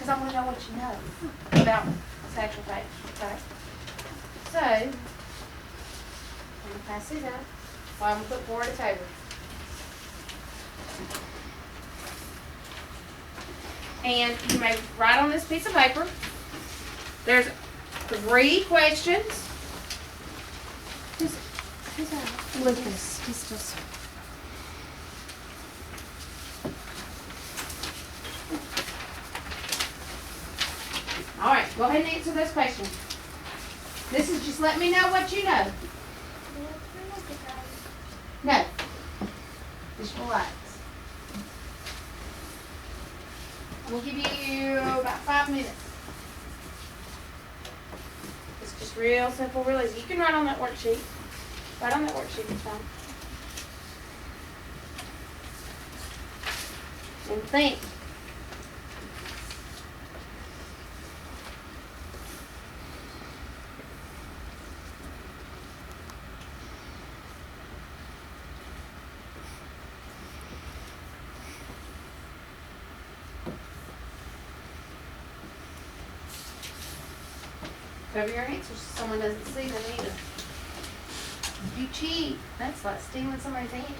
because I want to know what you know about Satchel Paige. Okay. So, I'm going to pass these out. So I'm going to put 4 at a table. And you may write on this piece of paper. There's 3 questions. Who's that? Lucas. He's just... All right, go ahead and answer those questions. This is just let me know what you know. No. Just relax. We'll give you about 5 minutes. It's just real simple, real easy. You can write on that worksheet. Write on that worksheet, it's fine. And think. Cover your answers so someone doesn't see them either. If you cheat, that's like stealing somebody's answer.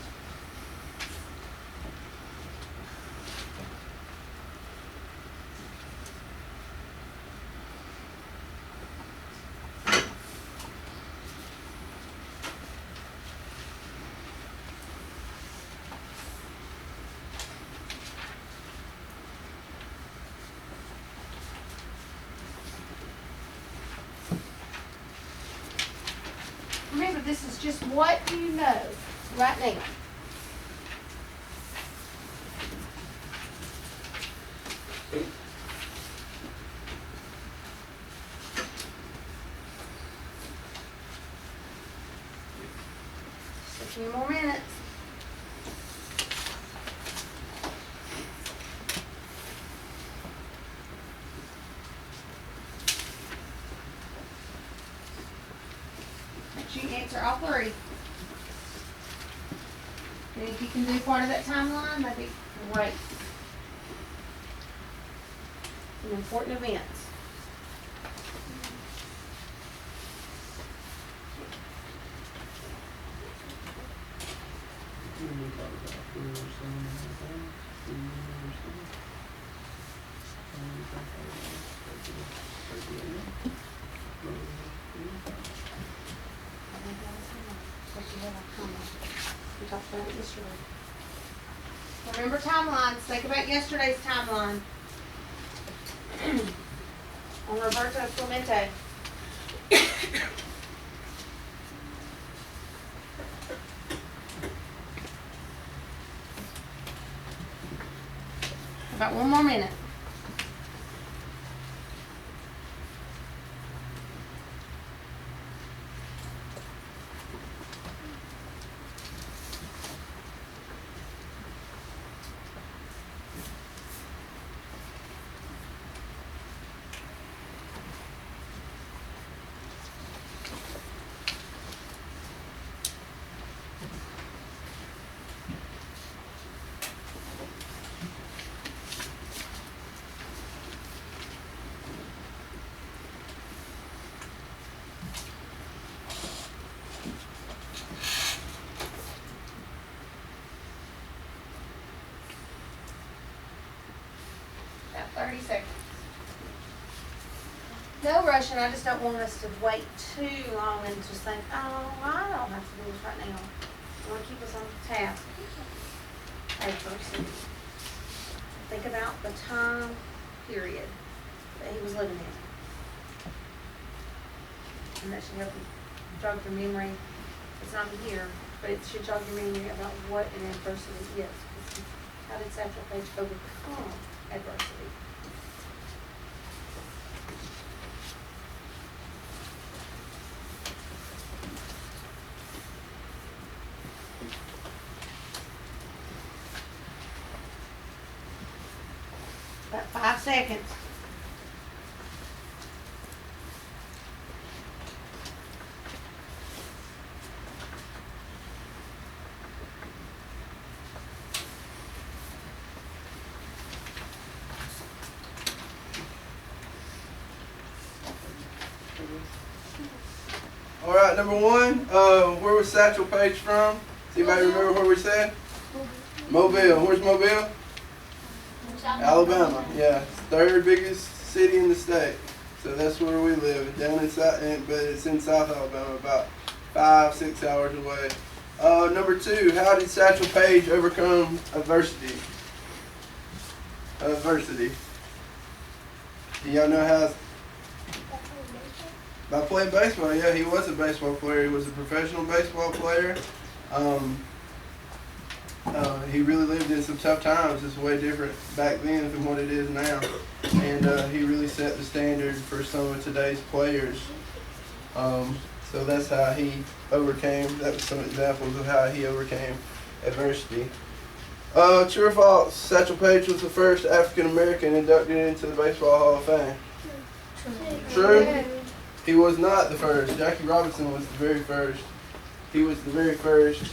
Remember, this is just what you know right now. Just a few more minutes. You answer all 3. And if you can do part of that timeline, that'd be great. Some important events. We talked about it yesterday. Remember timelines. Think about yesterday's timeline. On Roberto Clemente. About 1 more minute. About 30 seconds. No rushing. I just don't want us to wait too long and just think, oh, I don't have to do this right now. I want to keep us on task. First, think about the time period that he was living in. And that should help you jog your memory. It's not here, but it should jog your memory about what an adversity is. How did Satchel Paige overcome adversity? About 5 seconds. All right, number one. Where was Satchel Paige from? Does anybody remember where we said? Mobile. Where's Mobile? Alabama. Yeah, it's the third biggest city in the state. So that's where we live, down in South, but it's in South Alabama, about 5-6 hours away. Number two, how did Satchel Paige overcome adversity? Do y'all know how? By playing baseball. Yeah, he was a baseball player. He was a professional baseball player. He really lived in some tough times. It's way different back then than what it is now. And he really set the standard for some of today's players. So that's how he overcame. That was some examples of how he overcame adversity. True or false? Satchel Paige was the first African American inducted into the Baseball Hall of Fame. True. He was not the first. Jackie Robinson was the very first. He was the very first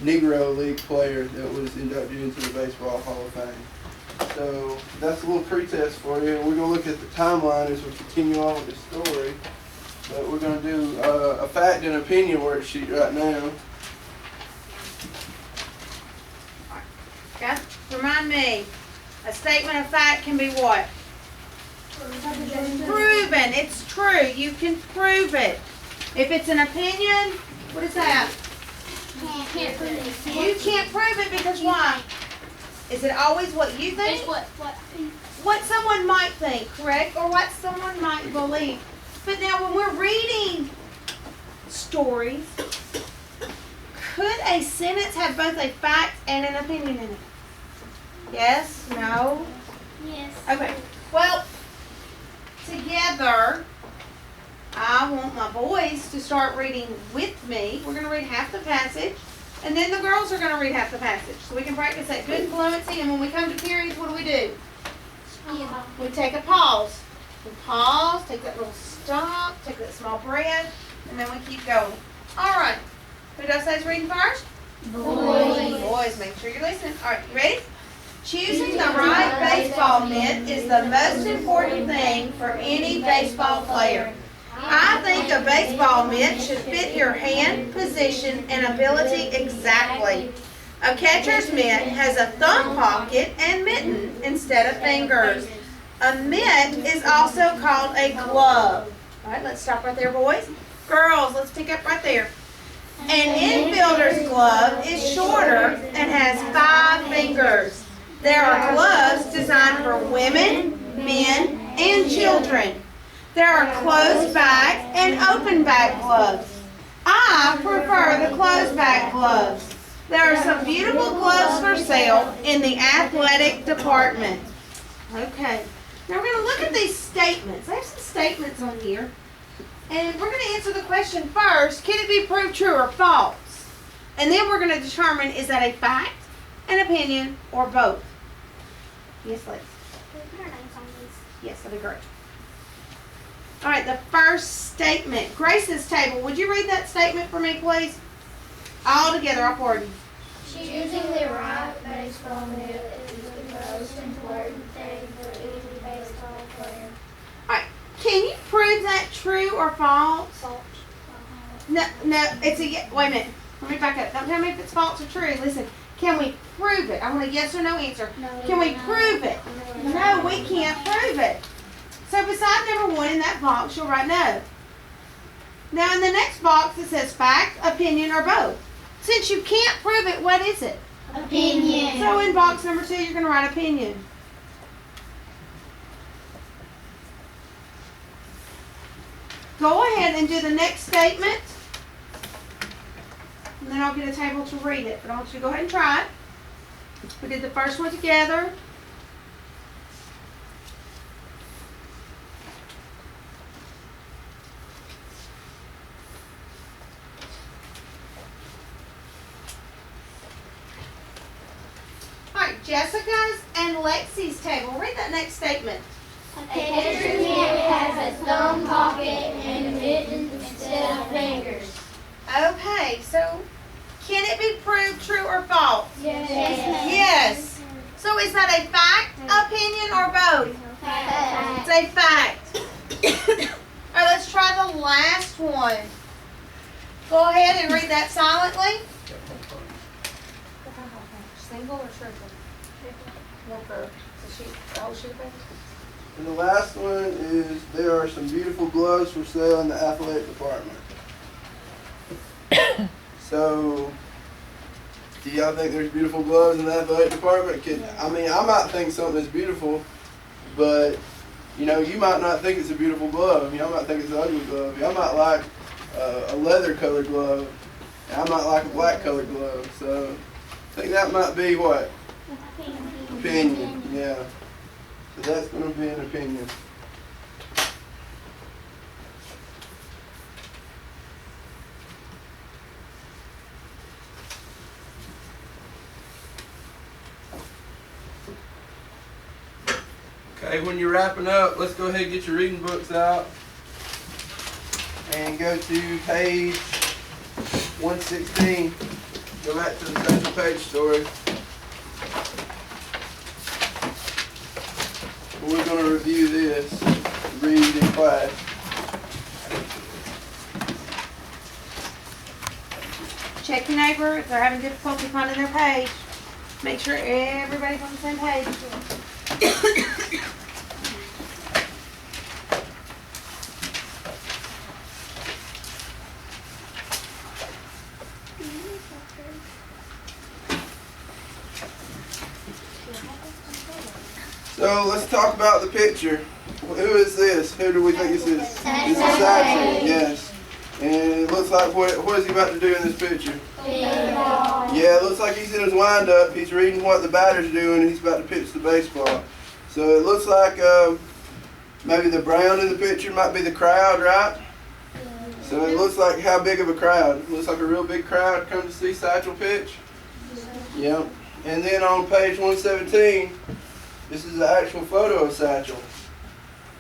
Negro League player that was inducted into the Baseball Hall of Fame. So that's a little pretest for you. We're going to look at the timeline as we continue on with the story. But we're going to do a fact and opinion worksheet right now. Guys, remind me, a statement of fact can be what? Proven. It's true. You can prove it. If it's an opinion, what is that? You can't prove it because why? Is it always what you think? What someone might think, correct? Or what someone might believe. But now when we're reading stories, could a sentence have both a fact and an opinion in it? Yes? No? Yes. Okay. Well, together, I want my boys to start reading with me. We're going to read half the passage, and then the girls are going to read half the passage. So we can practice that good fluency, and when we come to periods, what do? We take a pause. We pause, take that little stop, take that small breath, and then we keep going. All right. Who does say is reading first? Boys. Boys, make sure you're listening. All right, you ready? Choosing the right baseball mitt is the most important thing for any baseball player. I think a baseball mitt should fit your hand, position, and ability exactly. A catcher's mitt has a thumb pocket and mitten instead of fingers. A mitt is also called a glove. All right, let's stop right there, boys. Girls, let's pick up right there. An infielder's glove is shorter and has 5 fingers. There are gloves designed for women, men, and children. There are closed back and open back gloves. I prefer the closed back gloves. There are some beautiful gloves for sale in the athletic department. Okay, now we're going to look at these statements. I have some statements on here. And we're going to answer the question first, can it be proved true or false? And then we're going to determine, is that a fact, an opinion, or both? Yes, Liz. Can we put our names on these? Yes, that'd be great. All right, the first statement. Grace's table. Would you read that statement for me, please? All together, I'll forward you. Choosing the right baseball mitt is the most important thing for any baseball player. All right, can you prove that true or false? False. No, it's a, wait a minute. Let me back up. Don't tell me if it's false or true. Listen, can we prove it? I want a yes or no answer. No, Can we prove it? No, we can't prove it. So beside number 1 in that box, you'll write no. Now in the next box, it says fact, opinion, or both. Since you can't prove it, what is it? Opinion. So in box number 2, you're going to write opinion. Go ahead and do the next statement. And then I'll get a table to read it. But I want you to go ahead and try it. We did the first one together. All right, Jessica's and Lexi's table. Read that next statement. A catcher's mitt has a thumb pocket and mittens instead of fingers. Okay, so can it be proved true or false? Yes. Yes. So is that a fact, opinion, or both? Fact. It's a fact. All right, let's try the last one. Go ahead and read that silently. Single or triple? One for the whole sheet of paper? And the last one is there are some beautiful gloves for sale in the athletic department. So, do y'all think there's beautiful gloves in the athletic department? I mean, I might think something is beautiful, but you know, you might not think it's a beautiful glove. Y'all might think it's an ugly glove. Y'all might like a leather colored glove. And I might like a black colored glove. So, I think that might be what? Opinion. Yeah. So that's going to be an opinion. Okay, when you're wrapping up, let's go ahead and get your reading books out and go to page 116. Go back to the Satchel Paige story. We're going to review this, read in class. Check your neighbor if they're having difficulty finding their page. Make sure everybody's on the same page. So let's talk about the picture. Who is this? Who do we think this is? This is Satchel, yes. And it looks like, what is he about to do in this picture? Yeah, it looks like he's in his wind-up. He's reading what the batter's doing, and he's about to pitch the baseball. So it looks like maybe the brown in the picture might be the crowd, right? So it looks like how big of a crowd? It looks like a real big crowd come to see Satchel pitch. Yep. And then on page 117, this is the actual photo of Satchel.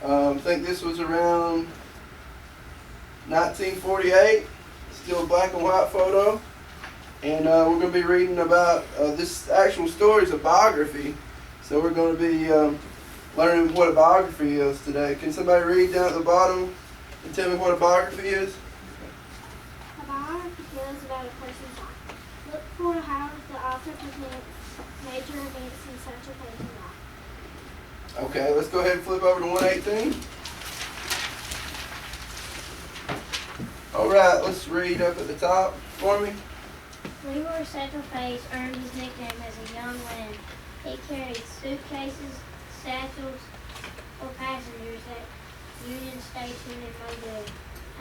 I think this was around 1948. Still a black and white photo. And we're going to be reading about, this actual story is a biography. So we're going to be learning what a biography is today. Can somebody read down at the bottom and tell me what a biography is? A biography tells about a person's life. Look for how the author presents major events in Satchel Paige's life. Okay, let's go ahead and flip over to 118. Alright, let's read up at the top for me. Leroy Satchel Paige earned his nickname as a young lad. He carried suitcases, satchels for passengers at Union Station in Mobile,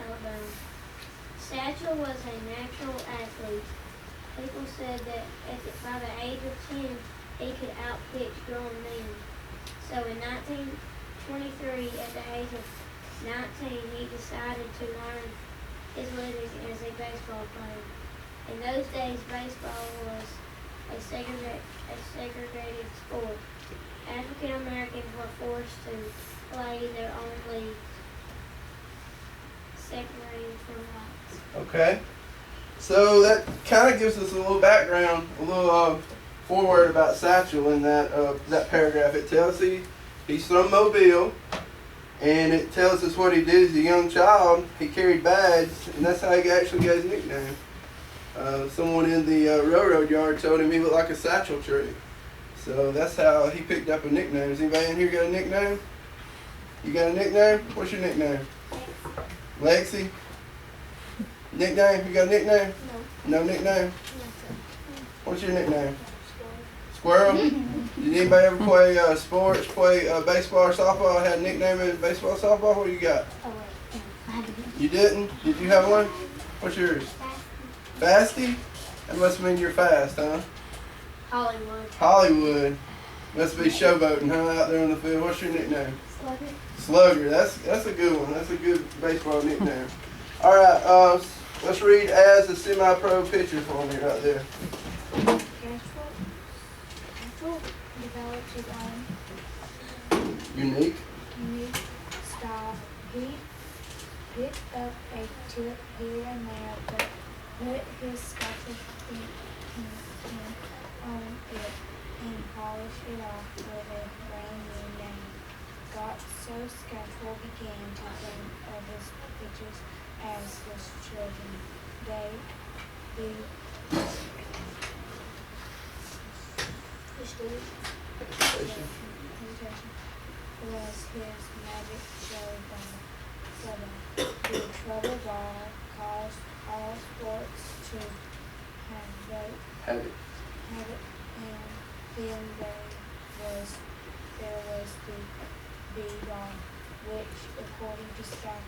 Alabama. Satchel was a natural athlete. People said that by the age of 10, he could outpitch grown men. So in 1923, at the age of 19, he decided to learn his living as a baseball player. In those days, baseball was a segregated sport. African Americans were forced to play their own leagues, separated from whites. Okay. So that kind of gives us a little background, a little forward about Satchel in that paragraph. It tells he's from Mobile, and it tells us what he did as a young child. He carried bags, and that's how he actually got his nickname. Someone in the railroad yard told him he looked like a satchel tree. So that's how he picked up a nickname. Has anybody in here got a nickname? You got a nickname? What's your nickname? Lexi? Nickname? You got a nickname? No. No nickname? What's your nickname? Squirrel? Did anybody ever play sports, play baseball or softball? Had a nickname in baseball or softball? What do you got? You didn't? Did you have one? What's yours? Fasty? That must mean you're fast, huh? Hollywood. Hollywood. Must be showboating, huh, out there on the field. What's your nickname? Slugger. Slugger. That's a good one. That's a good baseball nickname. All right, let's read as a semi-pro pitcher for me right there. Developed his own Unique. style. He picked up a tip here and there, but put his specialty on it and polished it off with a brand new name. Got so Satchel began to think of his pitches as his children. The Expectation. was his magic show by seven. The trouble ball caused all sports to have it, Have it. and then there was the b-ball, which, according to Scott,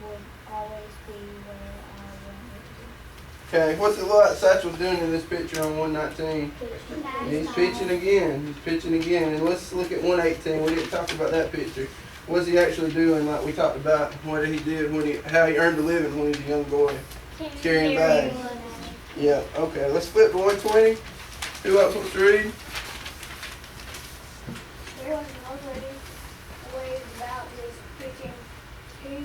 would always be where I wanted it to be. Okay, what's it look like Satchel's doing in this picture on 119? And he's pitching again. He's pitching again. And let's look at 118. We didn't talk about that picture. What's he actually doing? Like we talked about what he did how he earned a living when he was a young boy. Carrying bags. Yeah, okay. Let's flip to 120. Who else wants to read? There was nobody worried about his pitching. He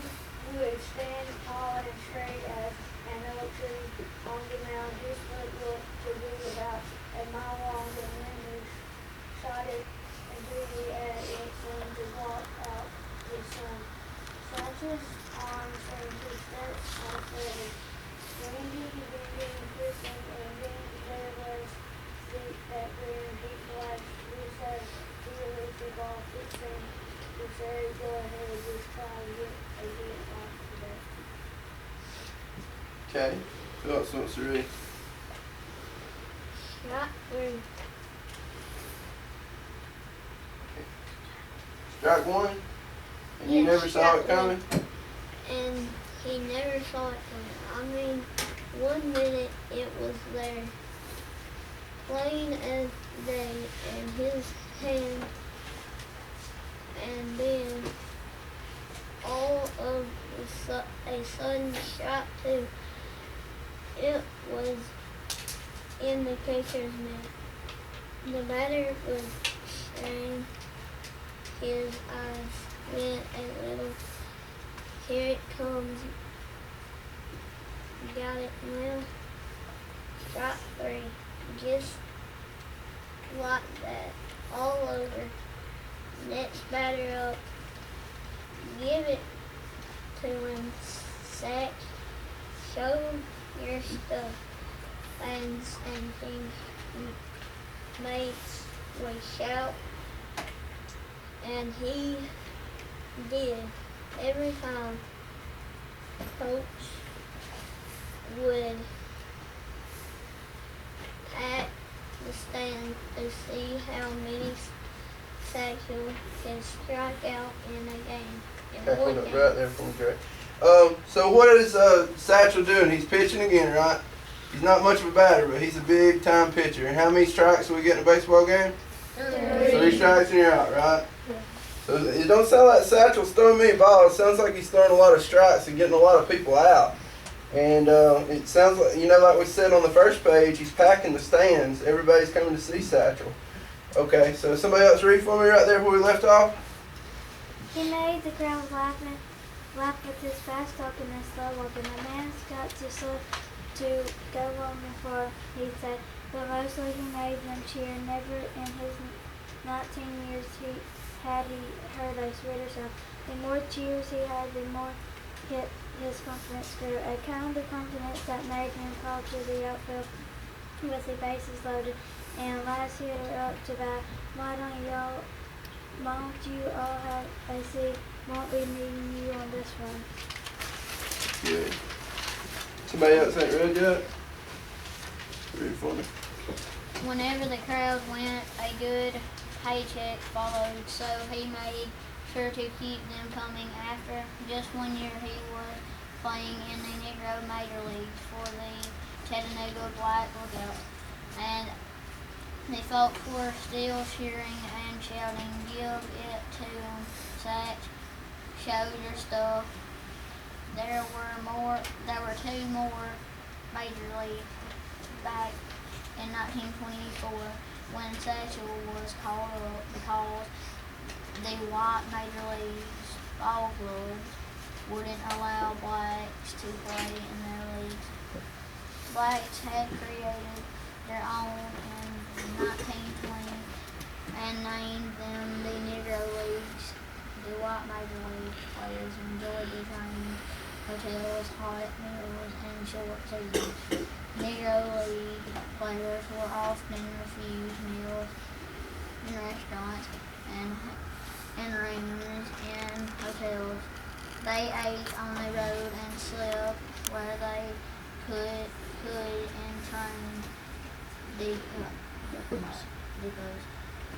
would stand tall and straight as an oak tree on the mound. His foot looked to be about a mile long, and when he shot it into the air, it seemed to walk out the sun. Satchel's arms and his steps are steady. Windy, twisting, and then there was that weird heat flash. We said, really, the ball fixing. We said, go ahead, just try to get a hit off of it. Okay. Who else wants to read? Not three. Strike one? And you Yeah, never saw it strike coming? And he never saw it coming. I mean, 1 minute it was there, plain as day, in his hand, and then all of a sudden shot too. It was in the catcher's mitt. The batter was staring. His eyes went a little. Here it comes. Got it now. Shot three. Just like that. All over. Next batter up. Give it to him. Satch. Show your stuff. Fans and teammates would shout. And he did. Every time coach would pack the stand to see how many Satchel can strike out in a game. Okay, hold up right there for me, Trey. So what is Satchel doing? He's pitching again, right? He's not much of a batter, but he's a big time pitcher. And how many strikes do we get in a baseball game? 3 strikes and you're out, right? So it don't sound like Satchel's throwing many balls. It sounds like he's throwing a lot of strikes and getting a lot of people out. And it sounds like, like we said on the first page, he's packing the stands. Everybody's coming to see Satchel. Okay, so somebody else read for me right there where we left off. He made the crowd laugh with his fast talk and his slow walk, and the man got to slow to go on before he said, but mostly he made them cheer. Never in his 19 years had he heard a sweeter sound. The more cheers he had, the more his confidence grew. A kind of confidence that made him call to the outfield with the bases loaded and last hitter up to bat. Why don't you all have a seat? Won't be needing you on this one. Good. Somebody else ain't read yet? Read for me. Whenever the crowd went, a good paycheck followed, so he made sure to keep them coming. After just 1 year, he was playing in the Negro Major Leagues for the Chattanooga Black Lookouts, and the folks were still cheering and shouting, "Give it to him, Satch! Show your stuff." There were 2 more Major League back in 1924 when Satchel was called up because the white Major League's ball clubs wouldn't allow blacks to play in their leagues. Blacks had created their own in 1920 and named them the hotels, hot meals, and short seasons. Negro League players were often refused meals in restaurants and rooms in hotels. They ate on the road and slept where they could in train depots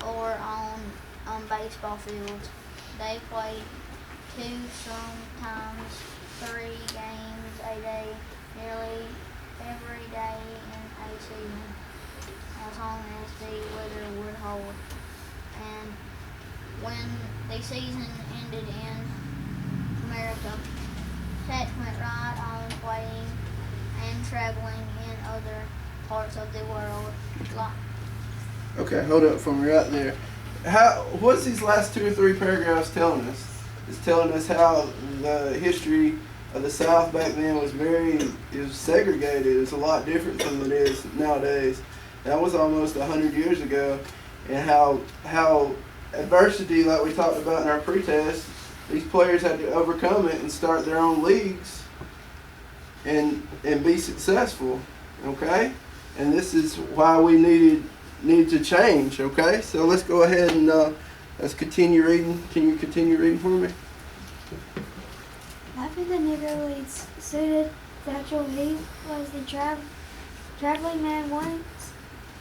or on baseball fields. They played 2, sometimes 3 games a day, nearly every day in a season, as long as the weather would hold. And when the season ended in America, Satch went right on playing and traveling in other parts of the world. Okay, hold up for me right there. What's these last 2 or 3 paragraphs telling us? It's telling us how the history of the South back then was segregated. It's a lot different than it is nowadays. That was almost 100 years ago, and how adversity, like we talked about in our pretest, these players had to overcome it and start their own leagues and be successful. Okay, and this is why we need to change. Okay, so let's go ahead and let's continue reading. Can you continue reading for me? After the Negro Leagues suited Satchel, he was the traveling man. One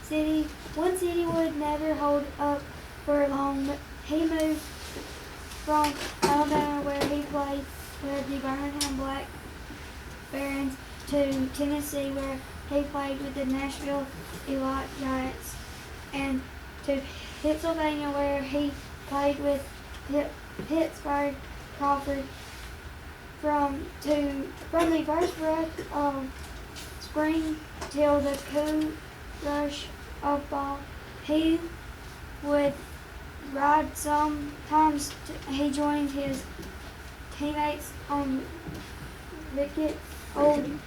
city would never hold up for long. He moved from Alabama, where he played with the Birmingham Black Barons, to Tennessee, where he played with the Nashville Elite Giants, and to Pennsylvania, where he played with Pittsburgh Crawford. From the first breath of spring till the cool rush of fall, he would ride. Sometimes he joined his teammates on old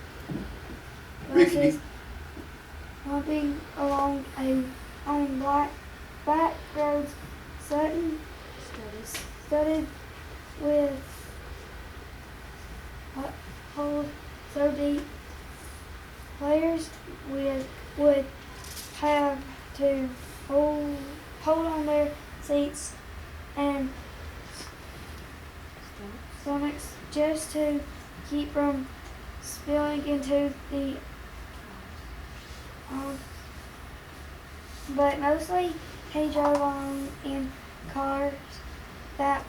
buses, bumping along on back roads, studded with holes so deep. Players would have to hold on their seats and stomachs just to keep from spilling into the but mostly he drove on in cars that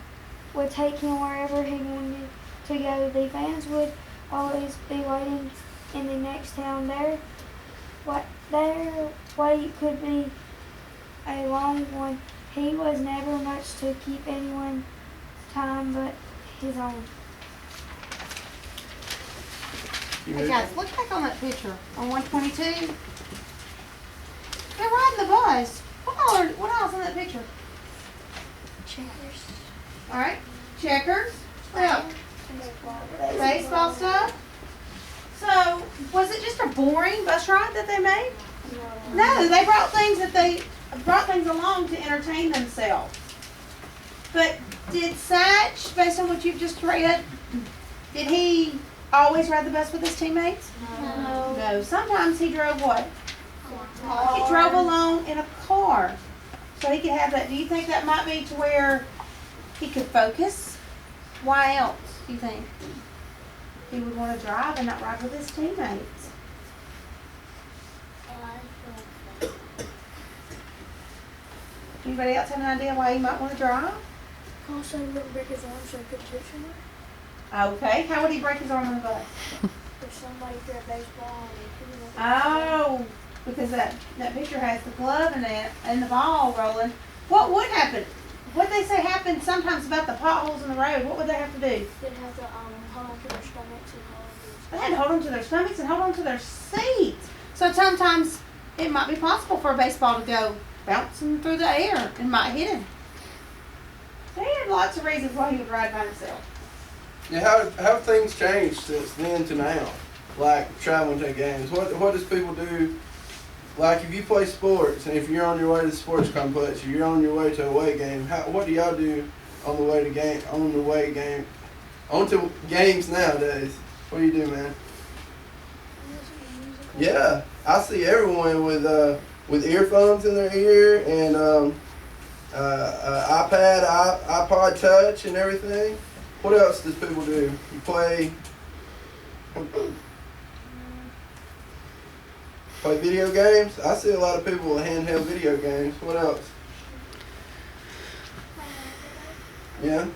would take him wherever he wanted to go. The fans would always be waiting in the next town. Their wait could be a long one. He was never much to keep anyone's time but his own. Hey guys, look back on that picture on 122. They're riding the bus. What else in that picture? Checkers. All right, checkers. What else? Baseball stuff. So, was it just a boring bus ride that they made? No, they brought things along to entertain themselves. But did Satch, based on what you've just read, did he always ride the bus with his teammates? No. No. Sometimes he drove what? He drove along in a car, so he could have that. Do you think that might be to where he could focus? Why else do you think he would want to drive and not ride with his teammates? Anybody else have an idea why he might want to drive? Also, he wouldn't break his arm so he could pitch somewhere. Okay, how would he break his arm on the bus? If somebody threw a baseball and he couldn't Oh, because that picture has the glove in it and the ball rolling. What would happen? What they say happens sometimes about the potholes in the road. What would they have to do? they'd have to hold on to their stomachs and hold on to their They had to hold on to their stomachs and hold on to their seats. So sometimes it might be possible for a baseball to go bouncing through the air and might hit him. So he had lots of reasons why he would ride by himself. Yeah, how have things changed since then to now? Like traveling to games. What does people do? Like if you play sports and if you're on your way to the sports complex, or you're on your way to a away game. What do y'all do on the way to games nowadays? What do you do, man? Yeah, I see everyone with earphones in their ear and iPod Touch and everything. What else does people do? You play video games? I see a lot of people with handheld video games. What else? Yeah.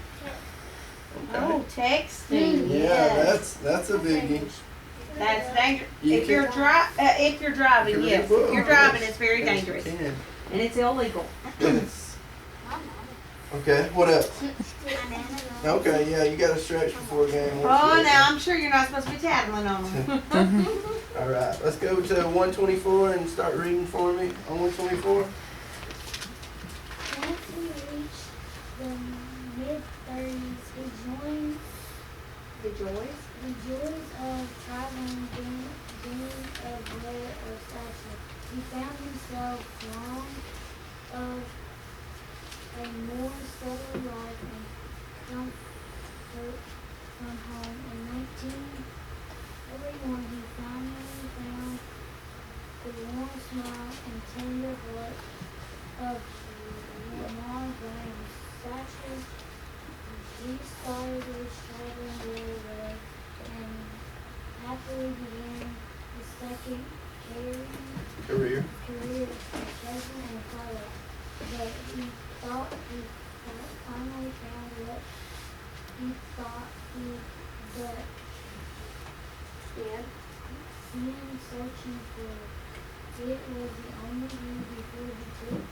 Okay. Oh, texting. Yeah, Yes. that's a biggie. That's dangerous. You If you're You driving, can read yes. books. If you're driving, it's very Yes, dangerous, you can. and it's illegal. Yes. Okay, what else? Okay, yeah, you gotta stretch before a game. Oh, now I'm sure you're not supposed to be tattling on them. All right, let's go to 124 and start reading for me on 124. Once he reached the mid-30s, the joys of traveling being a dread of Satchel. He found himself long of a more settled life and comfort from home. In 1941, he finally found the warm smile and tender heart of Lamar Graham. Satchel restarted his traveling railway and happily began his second Career. career as president and pilot. But he thought he finally found what he thought he but been searching for. It was the only view before he took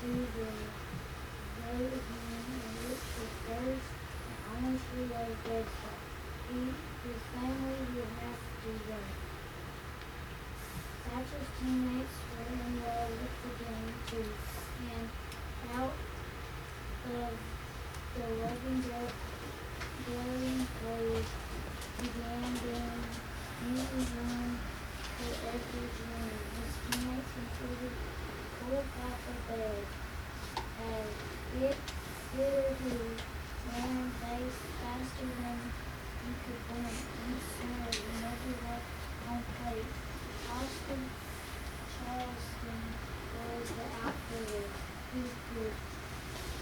to the road again, in which was first and only true love baseball. His family would have to go. Satchel's teammates were in love with the game too, and out of the legends of glowing players began being new room for every dream. His teammates included Cole Papa as it hitter who ran base faster than he could run. Each center never left home plate. Austin Charleston was the outfielder who could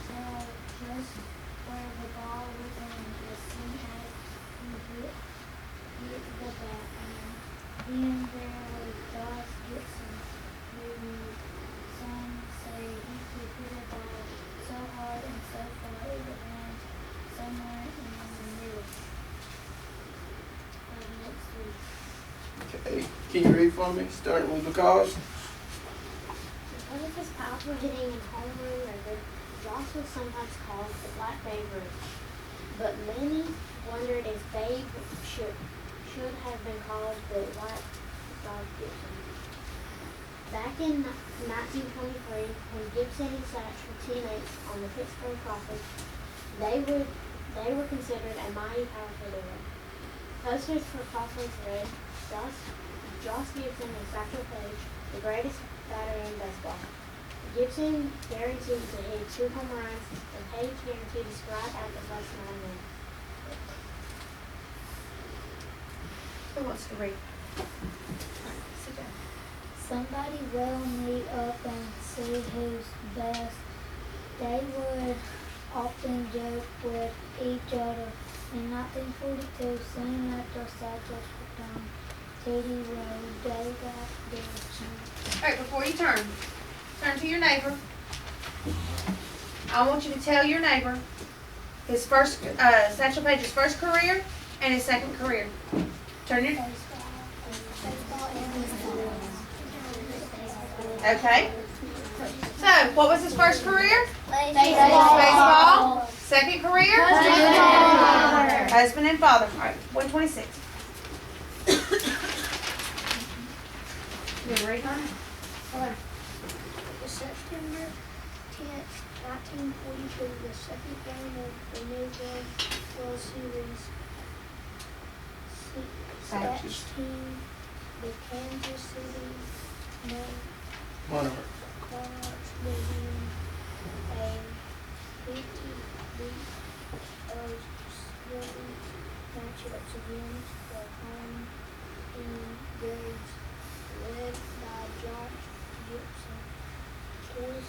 tell just where the ball would land as soon as he hit the bat. And then there was Josh Gibson, who some say he could hit a ball so hard and so far it would land somewhere in the middle of next week. Okay, can you read for me, starting with because? Because of his powerful hitting and home run record, Josh was sometimes called the Black Babe Ruth. But many wondered if Babe should have been called the White Dog Gibson. Back in 1923, when Gibson and Satch were teammates on the Pittsburgh Crawfords, they were considered a mighty powerful duo. Posters for Crawfords read, Josh Gibson and Satchel Paige, the greatest batter in baseball. Gibson guaranteed to hit 2 home runs, and Paige guaranteed to strike out the first 9 innings. Who wants to read? Sit down. Somebody will meet up and see who's best. They would often joke with each other. In 1942, soon after Satchel's return, Teddy Road, they got their chance. All right, before you turn to your neighbor. I want you to tell your neighbor his first, Satchel Paige's first career and his second career. Turn your. Okay. So, what was his first career? Baseball. Second career? Husband and father. All right, 126. You ready, honey? September 10th, 1942, the second game of the New World Series. Satch's team, the Kansas City Monarch. Monarchs, began a 50-week of steady matchups against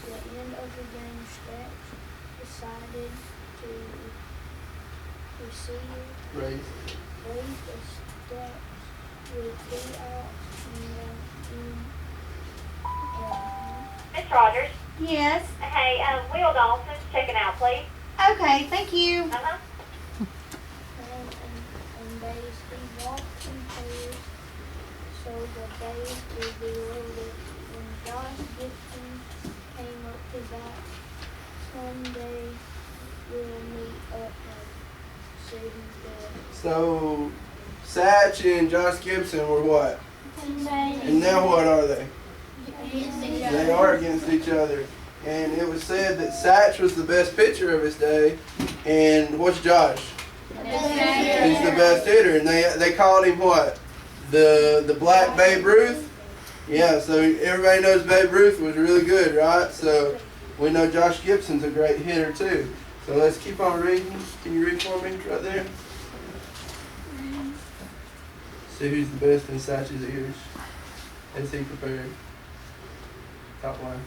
towards the end of the game stretch, decided to proceed, Raise. raise the steps with 2 outs in the Miss Rogers. Yes. Hey, Will Dawson's checking out, please. Okay, thank you. Uh-huh. and base. He walked in pairs so the base would be loaded. When Josh Gibson came up to bat, someday we'll meet up and see who's there. So, Satch and Josh Gibson were what? And now what are they? They are against each other. And it was said that Satch was the best pitcher of his day. And what's Josh? He's the best hitter. And they called him what? The Black Babe Ruth? Yeah, so everybody knows Babe Ruth was really good, right? So we know Josh Gibson's a great hitter too. So let's keep on reading. Can you read for me right there? See who's the best in Satch's ears as he prepared. Top line.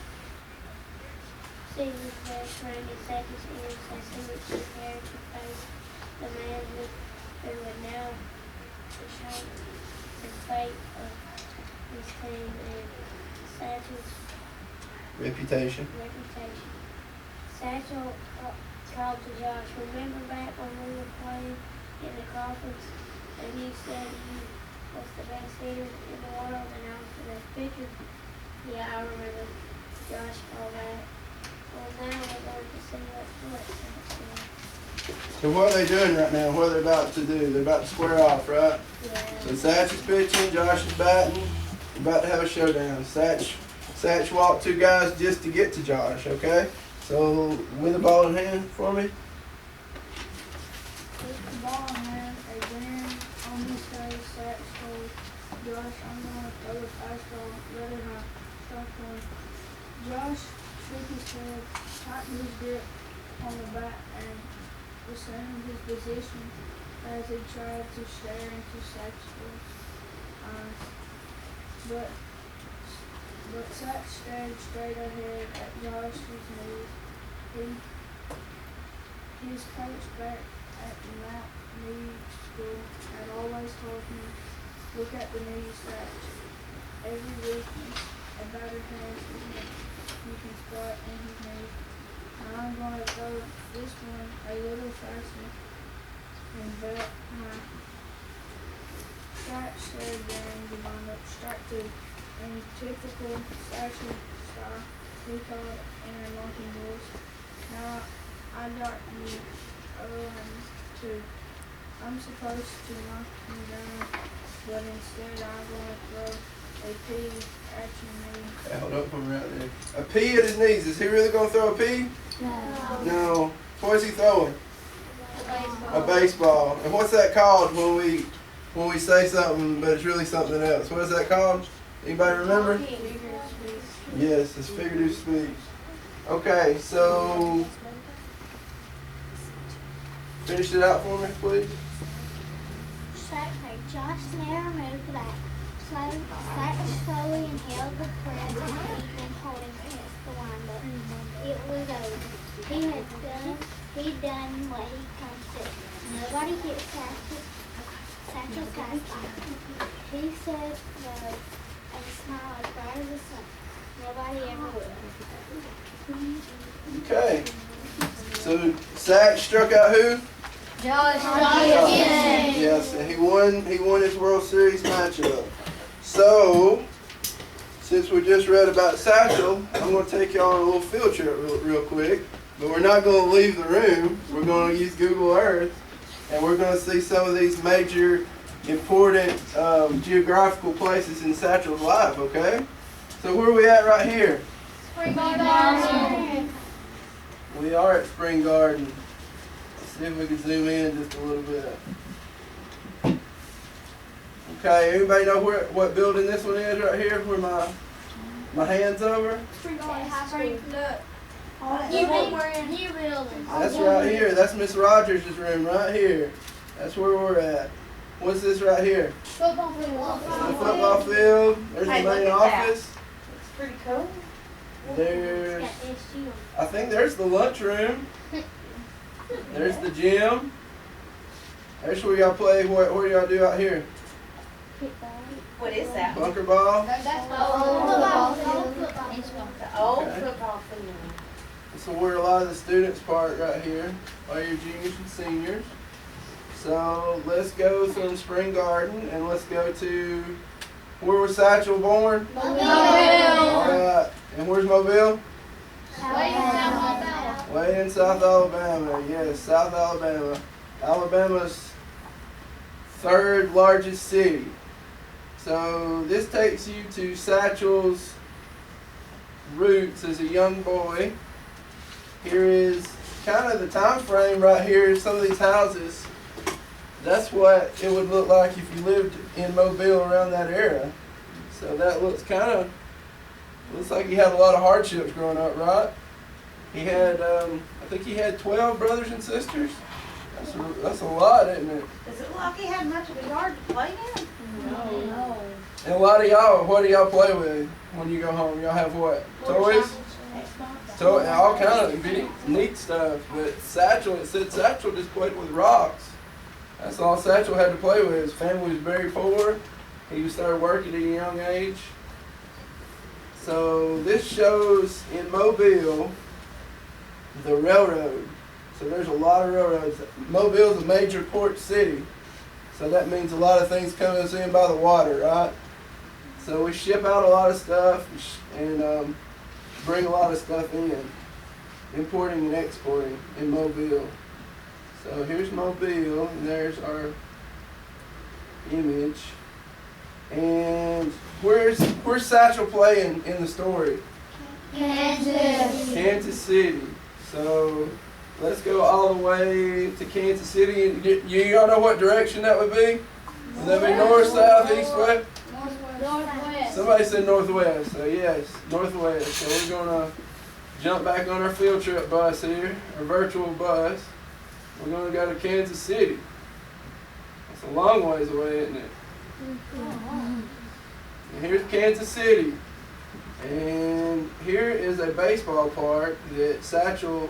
See his best friend in Satchel's ears as he was prepared to face the man who would now shape the fate of his team and Satchel's Reputation. Satchel called to Josh, remember back when we were playing in the conference and you said you was the best hitter in the world and I was the best pitcher? Yeah, I remember. Josh called back. Well, now we're going to see what Satch So what are they doing right now? What are they about to do? They're about to square off, right? Yeah. So Satch is pitching, Josh is batting. We're about to have a showdown. Satch walked 2 guys just to get to Josh, okay? So with the ball in hand for me. With the ball in hand, a grin on his face, Satch told Josh, I'm going to throw a fastball, let it high, strike one. Josh shook his head, tightened his grip on the bat, and resumed his position as he tried to stare into Satch's eyes. But Satch stared straight ahead at Josh's knees. His coach back at the Mount Mead School had always told him, look at the knees, Satch. Every weakness a batter has is what you can spot in his knees. Now I'm going to throw this one a little faster and bet high. Satch stared during the lineup. Strike 2. In typical Satchel style, he called in a mocking voice. Now I got you 0-2. I'm supposed to knock you down, but instead I'm going to throw a pea at your knee. Hold up for me right there. A pea at his knees. Is he really going to throw a pea? No. What is he throwing? A baseball. And what's that called when we say something but it's really something else? What is that called? Anybody remember? Yes, it's figurative speech. Okay, so finish it out for me, please. Josh never moved back. So Satch slowly inhaled the breath that he'd been holding against the windup. It was over. He'd done what he come to. Nobody hit Satchel's fastball. He said no and smiled as bright as the sun. Nobody ever would. Okay. So Satch struck out who? Josh. Yes, and he won his World Series matchup. So, since we just read about Satchel, I'm going to take y'all on a little field trip real quick. But we're not going to leave the room. We're going to use Google Earth, and we're going to see some of these major, important geographical places in Satchel's life, okay? So where are we at right here? Spring Garden. We are at Spring Garden. Let's see if we can zoom in just a little bit. Okay, everybody know what building this one is right here? Where my hand's over? Spring High School. New building. That's right here. That's Miss Rogers' room right here. That's where we're at. What's this right here? Football field. The football field. There's the Hey, main look at that. office. It's pretty cool. There's, Got SU. I think there's the lunchroom. There's the gym. There's where y'all play. What do y'all do out here? What is that? Bunker ball. That's The old Okay. football field. So where a lot of the students park right here are your juniors and seniors. So let's go from Spring Garden and let's go to, where was Satchel born? Alright, and where's Mobile? Way in South Alabama, yes, South Alabama. Alabama's third largest city. So this takes you to Satchel's roots as a young boy. Here is kind of the time frame right here. Some of these houses, that's what it would look like if you lived in Mobile around that era. So that looks like he had a lot of hardships growing up, right? He had, I think he had 12 brothers and sisters. That's a lot, isn't it? Does it look like he had much of a yard to play in? No. And a lot of y'all, what do y'all play with when you go home? Y'all have what? Toys? All kind of neat stuff. But Satchel, it said Satchel just played with rocks. That's all Satchel had to play with. His family was very poor. He started working at a young age. So this shows in Mobile the railroad. So there's a lot of railroads. Mobile's a major port city. So that means a lot of things come us in by the water, right? So we ship out a lot of stuff and bring a lot of stuff in, importing and exporting in Mobile. So here's Mobile, and there's our image. And where's Satchel playing in the story? Kansas City. So let's go all the way to Kansas City. And y'all know what direction that would be? Would that be north, south, east, west? Northwest. Somebody said northwest. So yes, northwest. So we're gonna jump back on our field trip bus here, our virtual bus. We're gonna go to Kansas City. It's a long ways away, isn't it? And here's Kansas City. And here is a baseball park that Satchel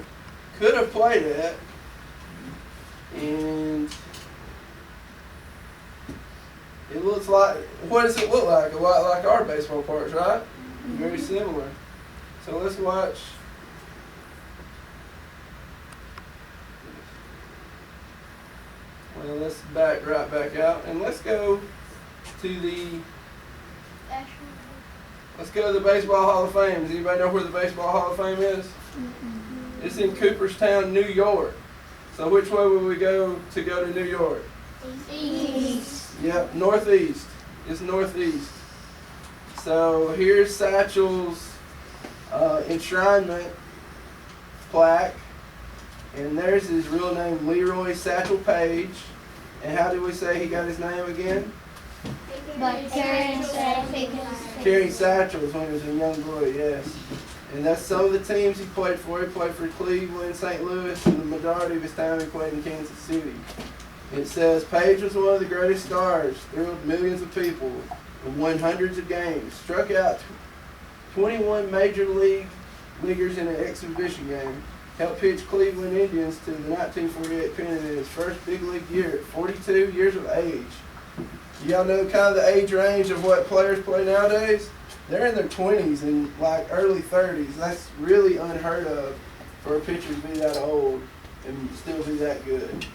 could have played at. And it looks like, what does it look like? A lot like our baseball parks, right? Very similar. So let's watch. Well, let's back right back out and let's go to the Baseball Hall of Fame. Does anybody know where the Baseball Hall of Fame is? It's in Cooperstown, New York. So which way would we go to New York? East. Yep, northeast. It's northeast. So here's Satchel's enshrinement plaque. And there's his real name, Leroy Satchel Paige. And how did we say he got his name again? Carrying satchels when he was a young boy, yes. And that's some of the teams he played for. He played for Cleveland, St. Louis, and the majority of his time he played in Kansas City. It says, Paige was one of the greatest stars, thrilled millions of people, and won hundreds of games, struck out 21 major leaguers in an exhibition game, helped pitch Cleveland Indians to the 1948 pennant in his first big league year at 42 years of age. Y'all know kind of the age range of what players play nowadays? They're in their 20s and like early 30s. That's really unheard of for a pitcher to be that old and still be that good.